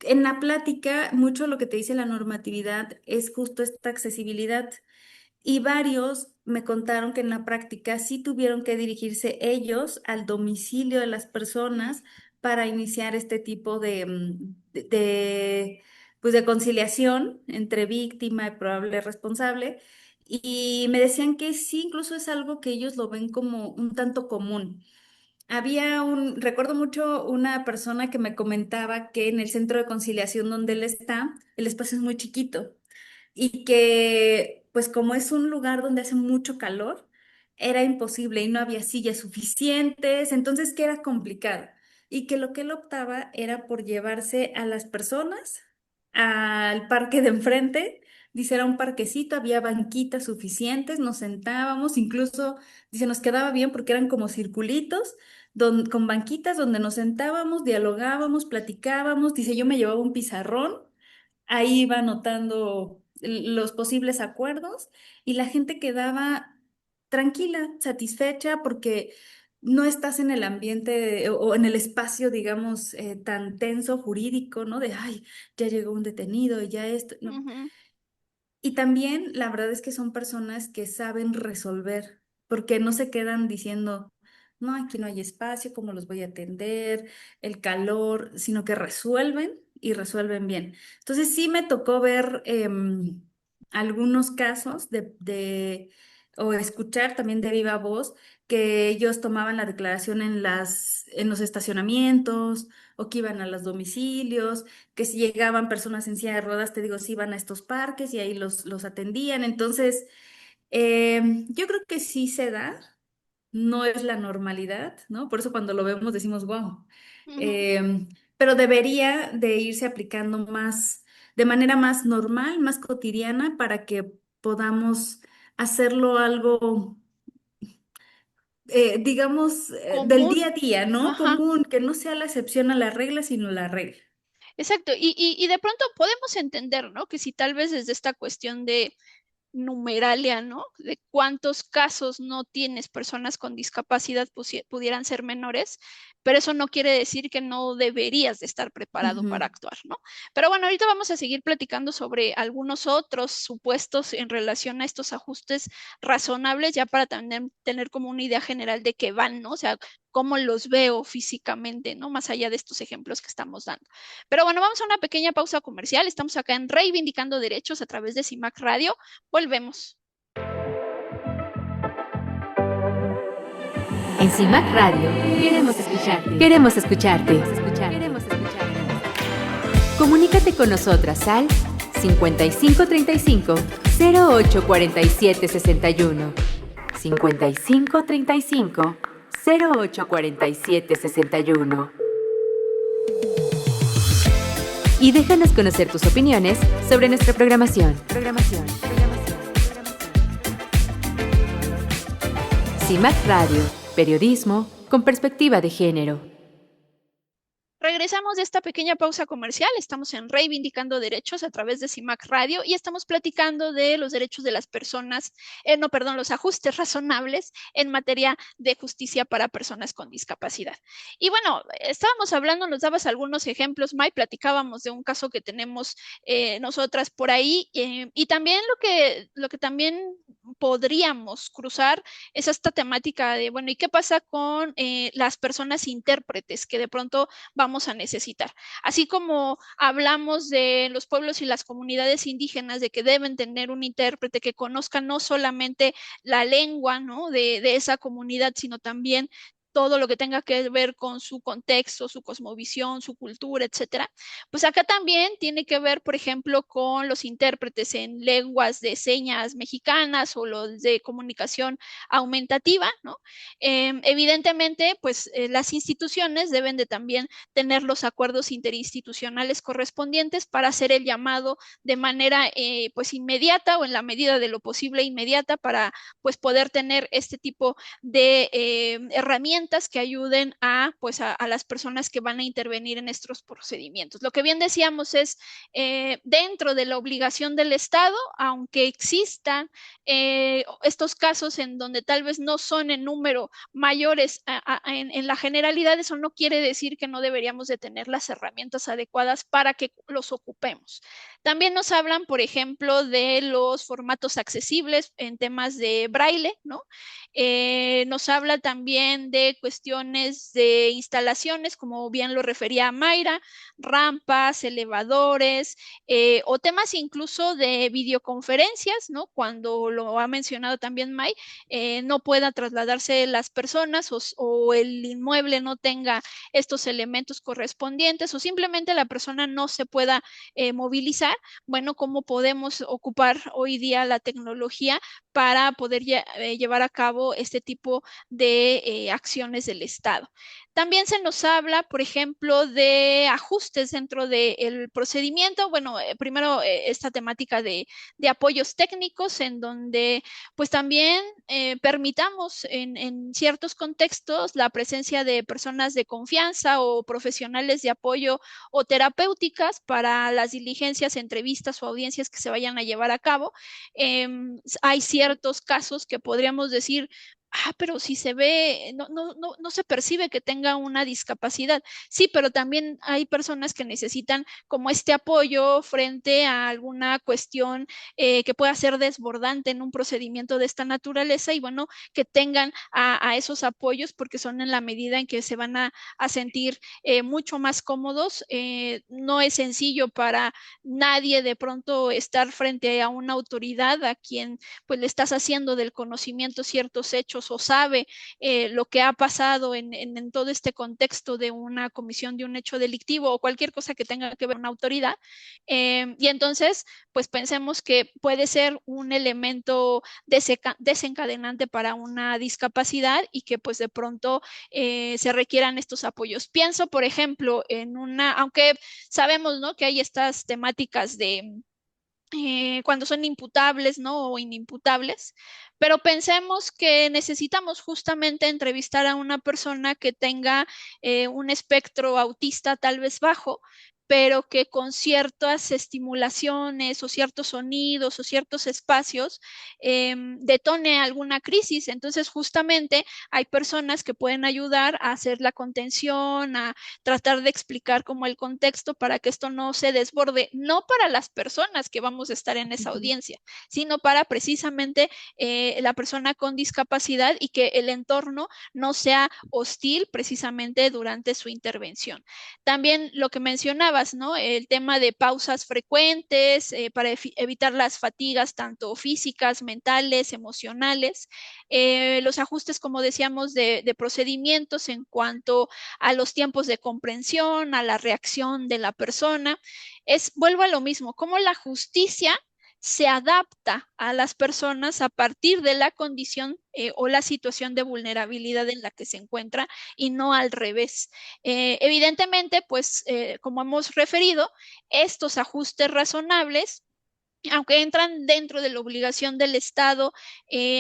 [SPEAKER 3] en la plática, mucho lo que te dice la normatividad es justo esta accesibilidad. Y varios me contaron que en la práctica sí tuvieron que dirigirse ellos al domicilio de las personas para iniciar este tipo pues de conciliación entre víctima y probable responsable. Y me decían que sí, incluso es algo que ellos lo ven como un tanto común. Recuerdo mucho una persona que me comentaba que en el centro de conciliación donde él está, el espacio es muy chiquito y que, pues como es un lugar donde hace mucho calor, era imposible y no había sillas suficientes, entonces que era complicado y que lo que él optaba era por llevarse a las personas al parque de enfrente. Dice, era un parquecito, había banquitas suficientes, nos sentábamos, incluso, dice, nos quedaba bien porque eran como circulitos con banquitas donde nos sentábamos, dialogábamos, platicábamos. Dice, yo me llevaba un pizarrón, ahí iba anotando los posibles acuerdos y la gente quedaba tranquila, satisfecha porque no estás en el ambiente o en el espacio, digamos, tan tenso jurídico, ¿no? De, ay, ya llegó un detenido y ya esto, no.
[SPEAKER 2] ujú,
[SPEAKER 3] Y también la verdad es que son personas que saben resolver, porque no se quedan diciendo, no, aquí no hay espacio, ¿cómo los voy a atender? El calor, sino que resuelven y resuelven bien. Entonces sí me tocó ver algunos casos o escuchar también de viva voz que ellos tomaban la declaración en los estacionamientos o que iban a los domicilios, que si llegaban personas en silla de ruedas, te digo, si iban a estos parques y ahí los atendían. Entonces, yo creo que sí se da, no es la normalidad, ¿no? Por eso cuando lo vemos decimos, wow.
[SPEAKER 2] Ujú.
[SPEAKER 3] Pero debería de irse aplicando más, de manera más normal, más cotidiana, para que podamos hacerlo algo, digamos, del
[SPEAKER 2] Común.
[SPEAKER 3] día a día, ¿no?
[SPEAKER 2] Ajá.
[SPEAKER 3] Común, que no sea la excepción a la regla, sino la regla.
[SPEAKER 2] Exacto. Y de pronto podemos entender, ¿no? Que si tal vez desde esta cuestión de numeralia, ¿no? De cuántos casos no tienes personas con discapacidad pudieran ser menores, pero eso no quiere decir que no deberías de estar preparado
[SPEAKER 3] Ujú.
[SPEAKER 2] para actuar, ¿no? Pero bueno, ahorita vamos a seguir platicando sobre algunos otros supuestos en relación a estos ajustes razonables, ya para también tener como una idea general de qué van, ¿no? O sea, cómo los veo físicamente, ¿no? Más allá de estos ejemplos que estamos dando. Pero bueno, vamos a una pequeña pausa comercial. Estamos acá en Reivindicando Derechos a través de CIMAC Radio. Volvemos.
[SPEAKER 4] En CIMAC Radio queremos escucharte. Queremos escucharte. Queremos escucharte. Comunícate con nosotras al 5535 0847 61. 5535 0847 61. Y déjanos conocer tus opiniones sobre nuestra programación. CIMAC Radio, periodismo con perspectiva de género.
[SPEAKER 2] Regresamos de esta pequeña pausa comercial. Estamos en Reivindicando Derechos a través de CIMAC Radio y estamos platicando de los derechos de las personas, no, perdón, los ajustes razonables en materia de justicia para personas con discapacidad. Y bueno, estábamos hablando, nos dabas algunos ejemplos, May, platicábamos de un caso que tenemos nosotras por ahí, y también lo que también podríamos cruzar es esta temática de, bueno, ¿y qué pasa con las personas intérpretes que de pronto vamos a necesitar? Así como hablamos de los pueblos y las comunidades indígenas de que deben tener un intérprete que conozca no solamente la lengua, ¿no? de esa comunidad, sino también todo lo que tenga que ver con su contexto, su cosmovisión, su cultura, etcétera. Pues acá también tiene que ver, por ejemplo, con los intérpretes en lenguas de señas mexicanas o los de comunicación aumentativa, ¿no? Evidentemente, pues las instituciones deben de también tener los acuerdos interinstitucionales correspondientes para hacer el llamado de manera pues inmediata o en la medida de lo posible inmediata para pues poder tener este tipo de herramientas que ayuden a pues a las personas que van a intervenir en estos procedimientos. Lo que bien decíamos es dentro de la obligación del Estado, aunque existan estos casos en donde tal vez no son en número mayores en la generalidad, eso no quiere decir que no deberíamos de tener las herramientas adecuadas para que los ocupemos. También nos hablan, por ejemplo, de los formatos accesibles en temas de braille, ¿no? Nos habla también de cuestiones de instalaciones, como bien lo refería Mayra, rampas, elevadores, o temas incluso de videoconferencias, ¿no? Cuando lo ha mencionado también May, no puedan trasladarse las personas o el inmueble no tenga estos elementos correspondientes o simplemente la persona no se pueda movilizar. Bueno, ¿cómo podemos ocupar hoy día la tecnología para poder llevar a cabo este tipo de acciones del Estado? También se nos habla, por ejemplo, de ajustes dentro del procedimiento. Bueno, primero esta temática de apoyos técnicos en donde pues también permitamos en ciertos contextos la presencia de personas de confianza o profesionales de apoyo o terapéuticas para las diligencias, entrevistas o audiencias que se vayan a llevar a cabo. Hay ciertos casos que podríamos decir pero si se ve, no se percibe que tenga una discapacidad. Sí, pero también hay personas que necesitan como este apoyo frente a alguna cuestión que pueda ser desbordante en un procedimiento de esta naturaleza y bueno, que tengan a esos apoyos porque son en la medida en que se van a sentir mucho más cómodos. No es sencillo para nadie de pronto estar frente a una autoridad a quien pues le estás haciendo del conocimiento ciertos hechos o sabe lo que ha pasado en todo este contexto de una comisión de un hecho delictivo o cualquier cosa que tenga que ver con una autoridad. Y entonces, pues pensemos que puede ser un elemento desencadenante para una discapacidad y que pues de pronto se requieran estos apoyos. Pienso, por ejemplo, en aunque sabemos, ¿no? Que hay estas temáticas de cuando son imputables, ¿no? O inimputables, pero pensemos que necesitamos justamente entrevistar a una persona que tenga un espectro autista tal vez bajo, pero que con ciertas estimulaciones o ciertos sonidos o ciertos espacios detone alguna crisis. Entonces, justamente hay personas que pueden ayudar a hacer la contención, a tratar de explicar como el contexto para que esto no se desborde, no para las personas que vamos a estar en esa audiencia, sino para precisamente la persona con discapacidad y que el entorno no sea hostil precisamente durante su intervención. También lo que mencionabas, ¿no? El tema de pausas frecuentes para evitar las fatigas tanto físicas, mentales, emocionales, los ajustes, como decíamos, de procedimientos en cuanto a los tiempos de comprensión, a la reacción de la persona. Vuelvo a lo mismo, cómo la justicia se adapta a las personas a partir de la condición o la situación de vulnerabilidad en la que se encuentra y no al revés. Evidentemente, pues, como hemos referido, estos ajustes razonables aunque entran dentro de la obligación del Estado,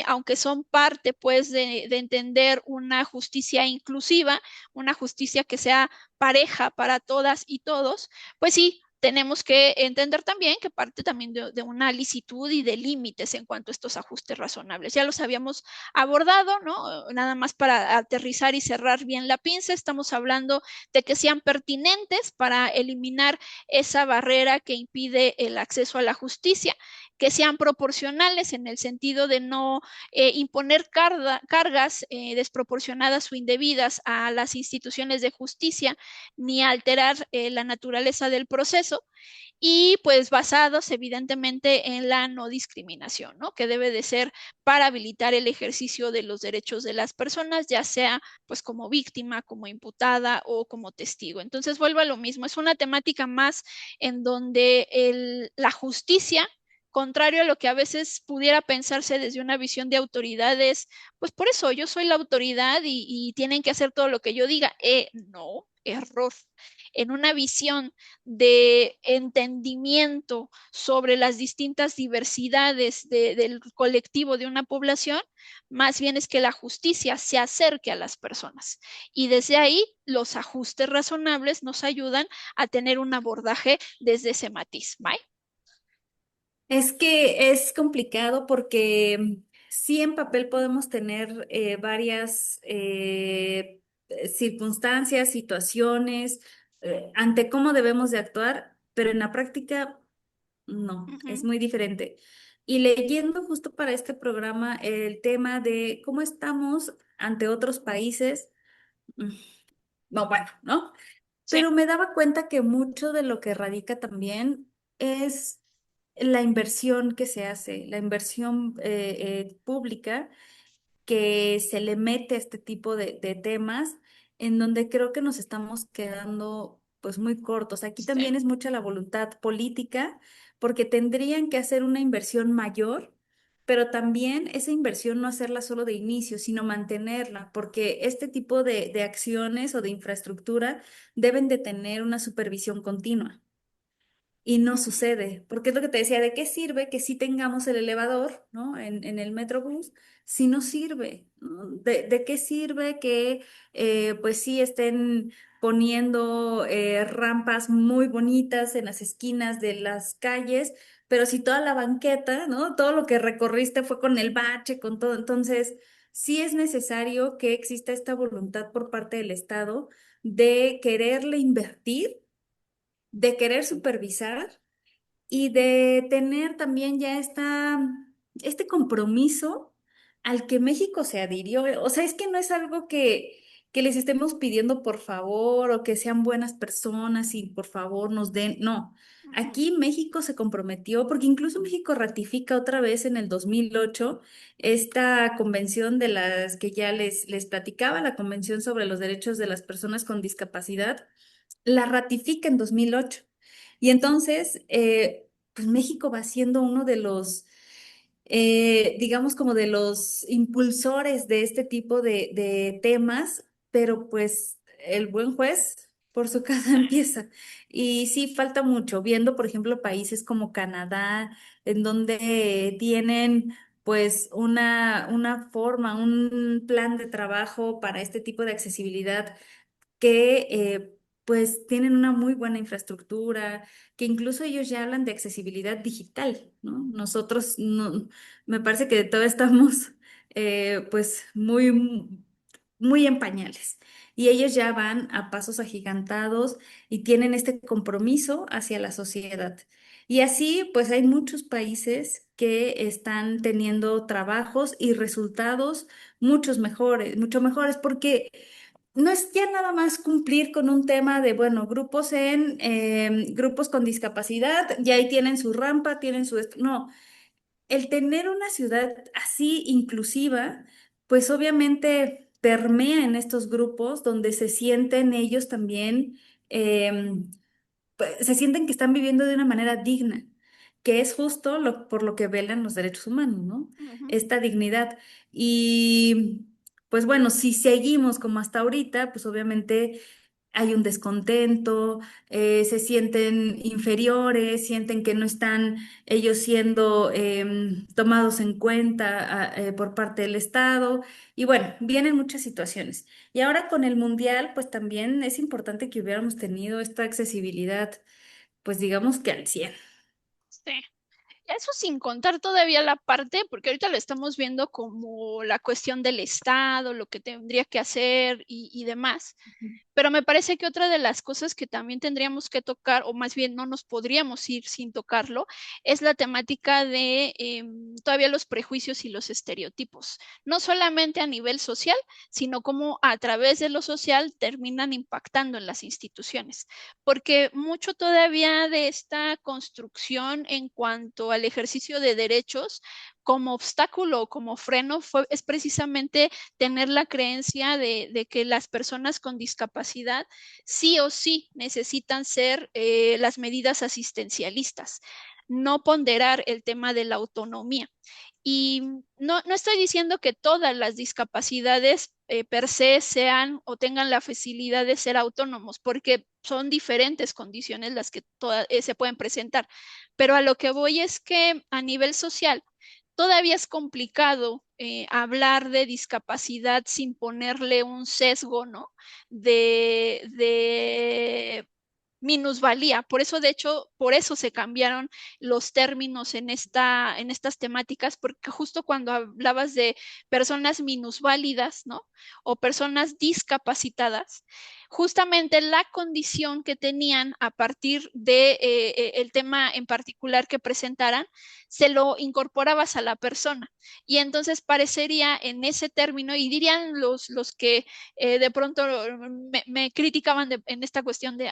[SPEAKER 2] aunque son parte, pues, de entender una justicia inclusiva, una justicia que sea pareja para todas y todos, pues sí, tenemos que entender también que parte también de una licitud y de límites en cuanto a estos ajustes razonables. Ya los habíamos abordado, ¿no? Nada más para aterrizar y cerrar bien la pinza, estamos hablando de que sean pertinentes para eliminar esa barrera que impide el acceso a la justicia, que sean proporcionales en el sentido de no imponer cargas desproporcionadas o indebidas a las instituciones de justicia, ni alterar la naturaleza del proceso, y pues basados evidentemente en la no discriminación, ¿no? Que debe de ser para habilitar el ejercicio de los derechos de las personas, ya sea pues como víctima, como imputada o como testigo. Entonces vuelvo a lo mismo, es una temática más en donde la justicia, contrario a lo que a veces pudiera pensarse desde una visión de autoridades, pues por eso yo soy la autoridad y tienen que hacer todo lo que yo diga. No, error. En una visión de entendimiento sobre las distintas diversidades del colectivo de una población, más bien es que la justicia se acerque a las personas. Y desde ahí los ajustes razonables nos ayudan a tener un abordaje desde ese matiz. ¿May?
[SPEAKER 3] Es que es complicado porque sí en papel podemos tener varias circunstancias, situaciones ante cómo debemos de actuar, pero en la práctica no, es
[SPEAKER 2] Ujú.
[SPEAKER 3] muy diferente. Y leyendo justo para este programa el tema de cómo estamos ante otros países, mm, no, bueno, ¿no?
[SPEAKER 2] Sí.
[SPEAKER 3] Pero me daba cuenta que mucho de lo que radica también es la inversión que se hace, la inversión pública que se le mete a este tipo de temas, en donde creo que nos estamos quedando pues muy cortos. Aquí
[SPEAKER 2] Sí.
[SPEAKER 3] también es mucha la voluntad política, porque tendrían que hacer una inversión mayor. Pero también esa inversión no hacerla solo de inicio, sino mantenerla, porque este tipo de acciones o de infraestructura deben de tener una supervisión continua. Y no
[SPEAKER 2] Ujú.
[SPEAKER 3] sucede, porque es lo que te decía, ¿de qué sirve que sí tengamos el elevador, ¿no? En el Metrobús, si no sirve, ¿no? ¿De qué sirve que pues sí estén poniendo rampas muy bonitas en las esquinas de las calles, pero si toda la banqueta, ¿no? Todo lo que recorriste fue con el bache, con todo, entonces sí es necesario que exista esta voluntad por parte del Estado de quererle invertir, de querer supervisar y de tener también ya este compromiso al que México se adhirió. O sea, es que no es algo que les estemos pidiendo por favor o que sean buenas personas y por favor nos den. No,
[SPEAKER 2] Ujú.
[SPEAKER 3] aquí México se comprometió porque incluso México ratifica otra vez en el 2008 esta convención de las que ya les platicaba, la Convención sobre los Derechos de las Personas con Discapacidad, la ratifica en 2008. Y entonces, pues México va siendo uno de los, digamos, como de los impulsores de este tipo de temas, pero pues el buen juez por su casa empieza. Y sí, falta mucho, viendo, por ejemplo, países como Canadá, en donde tienen pues una forma, un plan de trabajo para este tipo de accesibilidad que pues tienen una muy buena infraestructura, que incluso ellos ya hablan de accesibilidad digital, ¿no? Nosotros no, me parece que todavía estamos pues muy en pañales. Y ellos ya van a pasos agigantados y tienen este compromiso hacia la sociedad. Y así, pues hay muchos países que están teniendo trabajos y resultados mucho mejores, porque no es ya nada más cumplir con un tema de, bueno, grupos con discapacidad, ya ahí tienen su rampa, tienen su... No, el tener una ciudad así inclusiva, pues obviamente permea en estos grupos donde se sienten ellos también em, pues, se sienten que están viviendo de una manera digna, que es justo por lo que velan los derechos humanos, ¿no?
[SPEAKER 2] Ujú.
[SPEAKER 3] Esta dignidad. Y pues bueno, si seguimos como hasta ahorita, pues obviamente hay un descontento, se sienten inferiores, sienten que no están ellos siendo tomados en cuenta por parte del Estado. Y bueno, vienen muchas situaciones. Y ahora con el Mundial, pues también es importante que hubiéramos tenido esta accesibilidad, pues digamos que al 100.
[SPEAKER 2] Sí. Eso sin contar todavía la parte, porque ahorita lo estamos viendo como la cuestión del Estado, lo que tendría que hacer y demás. Pero me parece que otra de las cosas que también tendríamos que tocar, o más bien no nos podríamos ir sin tocarlo, es la temática de todavía los prejuicios y los estereotipos, no solamente a nivel social, sino cómo a través de lo social terminan impactando en las instituciones, porque mucho todavía de esta construcción en cuanto al ejercicio de derechos como obstáculo o como freno es precisamente tener la creencia de que las personas con discapacidad sí o sí necesitan ser las medidas asistencialistas, no ponderar el tema de la autonomía. Y no estoy diciendo que todas las discapacidades per se sean o tengan la facilidad de ser autónomos, porque son diferentes condiciones las que se pueden presentar. Pero a lo que voy es que a nivel social, todavía es complicado hablar de discapacidad sin ponerle un sesgo, ¿no? De minusvalía. Por eso, de hecho, por eso se cambiaron los términos en estas temáticas, porque justo cuando hablabas de personas minusválidas, ¿no? O personas discapacitadas, justamente la condición que tenían a partir de el tema en particular que presentaran, se lo incorporabas a la persona. Y entonces parecería en ese término, y dirían los que de pronto me criticaban en esta cuestión de,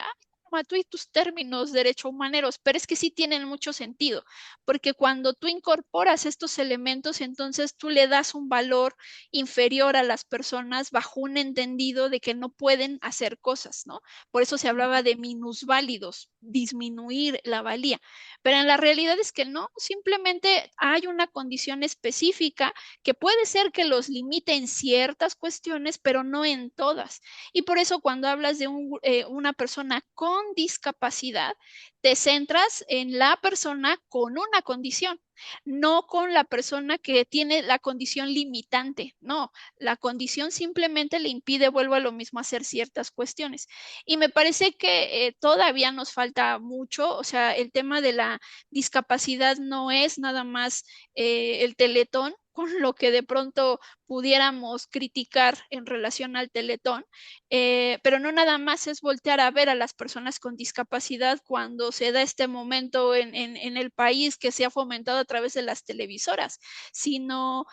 [SPEAKER 2] tú y tus términos derecho humaneros, pero es que sí tienen mucho sentido, porque cuando tú incorporas estos elementos, entonces tú le das un valor inferior a las personas bajo un entendido de que no pueden hacer cosas, ¿no? Por eso se hablaba de minusválidos, disminuir la valía, pero en la realidad es que no, simplemente hay una condición específica que puede ser que los limite en ciertas cuestiones, pero no en todas. Y por eso cuando hablas de una persona con discapacidad, te centras en la persona con una condición, no con la persona que tiene la condición limitante. No, la condición simplemente le impide, vuelvo a lo mismo, hacer ciertas cuestiones. Y me parece que todavía nos falta mucho, o sea, el tema de la discapacidad no es nada más el teletón, con lo que de pronto pudiéramos criticar en relación al Teletón, pero no nada más es voltear a ver a las personas con discapacidad cuando se da este momento en el país que se ha fomentado a través de las televisoras, sino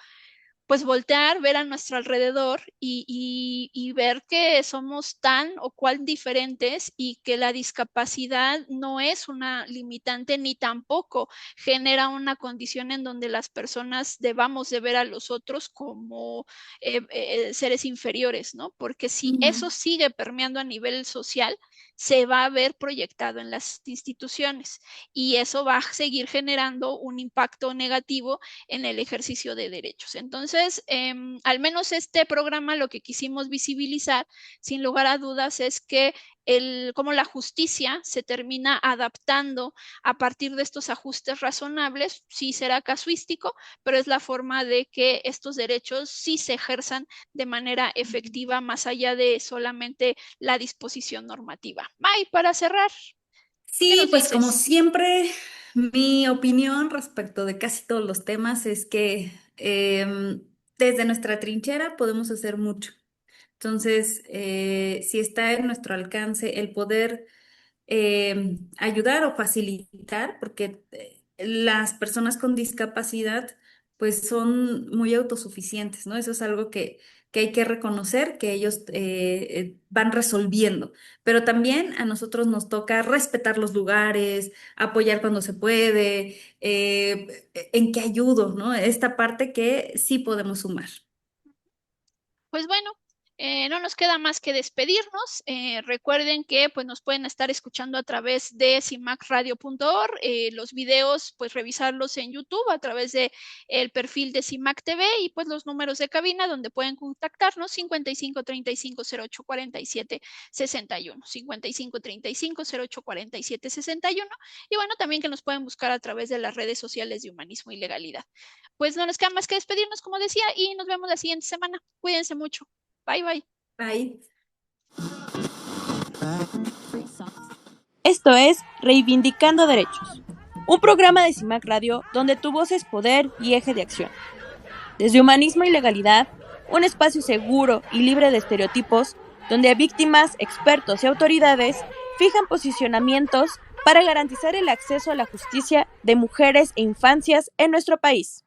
[SPEAKER 2] pues voltear, ver a nuestro alrededor y ver que somos tan o cual diferentes y que la discapacidad no es una limitante ni tampoco genera una condición en donde las personas debamos de ver a los otros como seres inferiores, ¿no? Porque si eso sigue permeando a nivel social, se va a ver proyectado en las instituciones y eso va a seguir generando un impacto negativo en el ejercicio de derechos. Entonces, al menos este programa lo que quisimos visibilizar, sin lugar a dudas, es que cómo la justicia se termina adaptando a partir de estos ajustes razonables, sí será casuístico, pero es la forma de que estos derechos sí se ejerzan de manera efectiva, más allá de solamente la disposición normativa. May, para cerrar, ¿qué
[SPEAKER 3] Sí,
[SPEAKER 2] nos
[SPEAKER 3] pues como
[SPEAKER 2] dices?
[SPEAKER 3] siempre, mi opinión respecto de casi todos los temas es que desde nuestra trinchera podemos hacer mucho. Entonces, si está en nuestro alcance el poder ayudar o facilitar, porque las personas con discapacidad pues son muy autosuficientes, ¿no? Eso es algo que hay que reconocer, que ellos van resolviendo, pero también a nosotros nos toca respetar los lugares, apoyar cuando se puede, en qué ayudo, ¿no? Esta parte que sí podemos sumar.
[SPEAKER 2] Pues bueno, no nos queda más que despedirnos. Recuerden que pues, nos pueden estar escuchando a través de cimacradio.org, los videos, pues revisarlos en YouTube a través de el perfil de CIMAC TV y pues los números de cabina donde pueden contactarnos 55 35 08 47 61, 55 35 08 47 61 y bueno, también que nos pueden buscar a través de las redes sociales de Humanismo y Legalidad. Pues no nos queda más que despedirnos, como decía, y nos vemos la siguiente semana. Cuídense mucho. Bye, bye.
[SPEAKER 3] Bye.
[SPEAKER 1] Esto es Reivindicando Derechos, un programa de CIMAC Radio donde tu voz es poder y eje de acción. Desde Humanismo y Legalidad, un espacio seguro y libre de estereotipos, donde víctimas, expertos y autoridades fijan posicionamientos para garantizar el acceso a la justicia de mujeres e infancias en nuestro país.